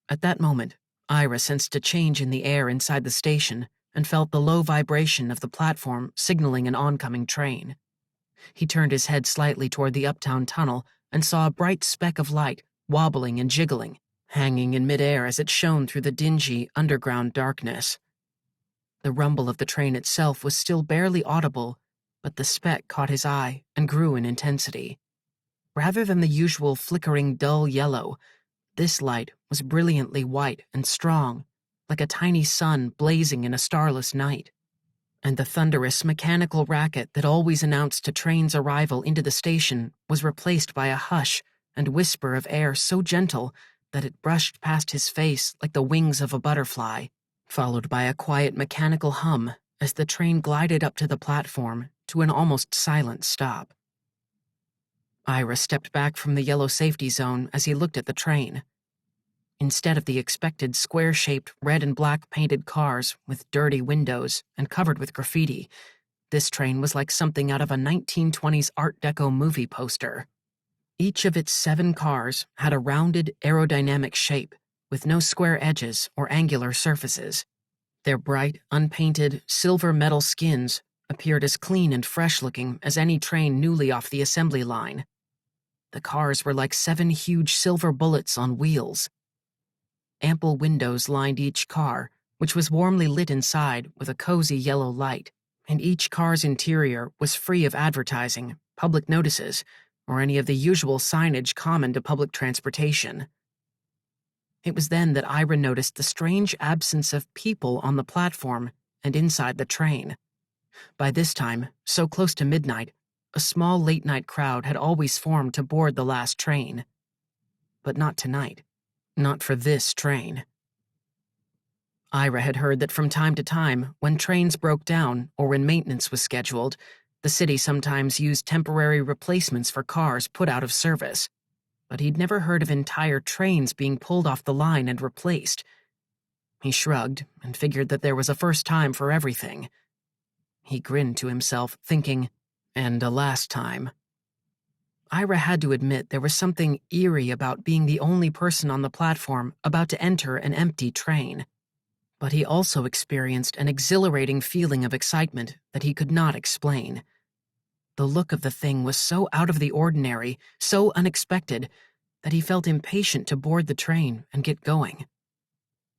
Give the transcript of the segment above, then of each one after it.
At that moment, Ira sensed a change in the air inside the station and felt the low vibration of the platform signaling an oncoming train. He turned his head slightly toward the uptown tunnel and saw a bright speck of light wobbling and jiggling, hanging in midair as it shone through the dingy, underground darkness. The rumble of the train itself was still barely audible, but the speck caught his eye and grew in intensity. Rather than the usual flickering dull yellow, this light was brilliantly white and strong, like a tiny sun blazing in a starless night. And the thunderous mechanical racket that always announced a train's arrival into the station was replaced by a hush and whisper of air so gentle that it brushed past his face like the wings of a butterfly, followed by a quiet mechanical hum as the train glided up to the platform to an almost silent stop. Ira stepped back from the yellow safety zone as he looked at the train. Instead of the expected square-shaped red and black painted cars with dirty windows and covered with graffiti, this train was like something out of a 1920s Art Deco movie poster. Each of its 7 cars had a rounded, aerodynamic shape with no square edges or angular surfaces. Their bright, unpainted, silver metal skins appeared as clean and fresh-looking as any train newly off the assembly line. The cars were like 7 huge silver bullets on wheels. Ample windows lined each car, which was warmly lit inside with a cozy yellow light, and each car's interior was free of advertising, public notices, or any of the usual signage common to public transportation. It was then that Ira noticed the strange absence of people on the platform and inside the train. By this time, so close to midnight, a small late-night crowd had always formed to board the last train. But not tonight. Not for this train. Ira had heard that from time to time, when trains broke down or when maintenance was scheduled, the city sometimes used temporary replacements for cars put out of service. But he'd never heard of entire trains being pulled off the line and replaced. He shrugged and figured that there was a first time for everything. He grinned to himself, thinking, and a last time. Ira had to admit there was something eerie about being the only person on the platform about to enter an empty train. But he also experienced an exhilarating feeling of excitement that he could not explain. The look of the thing was so out of the ordinary, so unexpected, that he felt impatient to board the train and get going.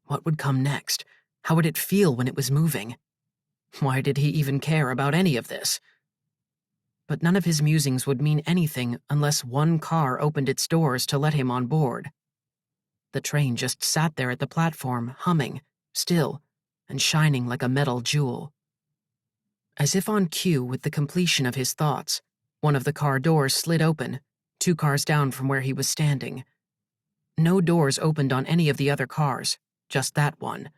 What would come next? How would it feel when it was moving? Why did he even care about any of this? But none of his musings would mean anything unless one car opened its doors to let him on board. The train just sat there at the platform, humming, still, and shining like a metal jewel. As if on cue with the completion of his thoughts, one of the car doors slid open, 2 cars down from where he was standing. No doors opened on any of the other cars, just that one.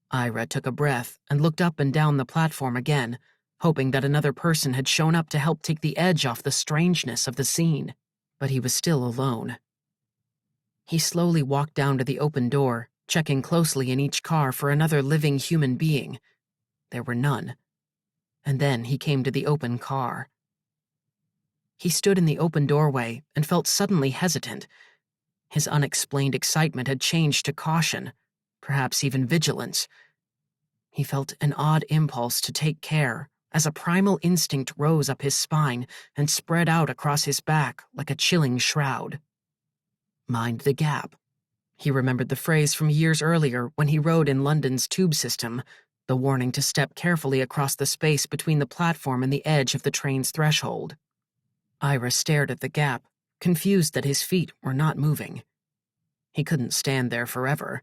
Ira took a breath and looked up and down the platform again, hoping that another person had shown up to help take the edge off the strangeness of the scene, but he was still alone. He slowly walked down to the open door, checking closely in each car for another living human being. There were none. And then he came to the open car. He stood in the open doorway and felt suddenly hesitant. His unexplained excitement had changed to caution, perhaps even vigilance. He felt an odd impulse to take care, as a primal instinct rose up his spine and spread out across his back like a chilling shroud. Mind the gap. He remembered the phrase from years earlier when he rode in London's tube system, the warning to step carefully across the space between the platform and the edge of the train's threshold. Ira stared at the gap, confused that his feet were not moving. He couldn't stand there forever.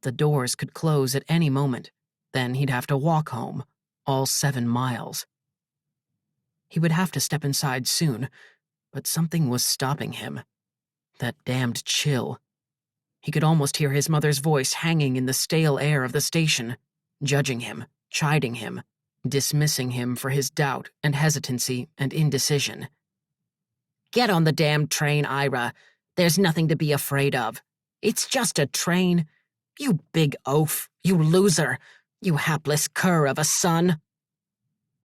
The doors could close at any moment, then he'd have to walk home, all 7 miles. He would have to step inside soon, but something was stopping him. That damned chill. He could almost hear his mother's voice hanging in the stale air of the station, judging him, chiding him, dismissing him for his doubt and hesitancy and indecision. "Get on the damned train, Ira. There's nothing to be afraid of. It's just a train. You big oaf, you loser, you hapless cur of a son."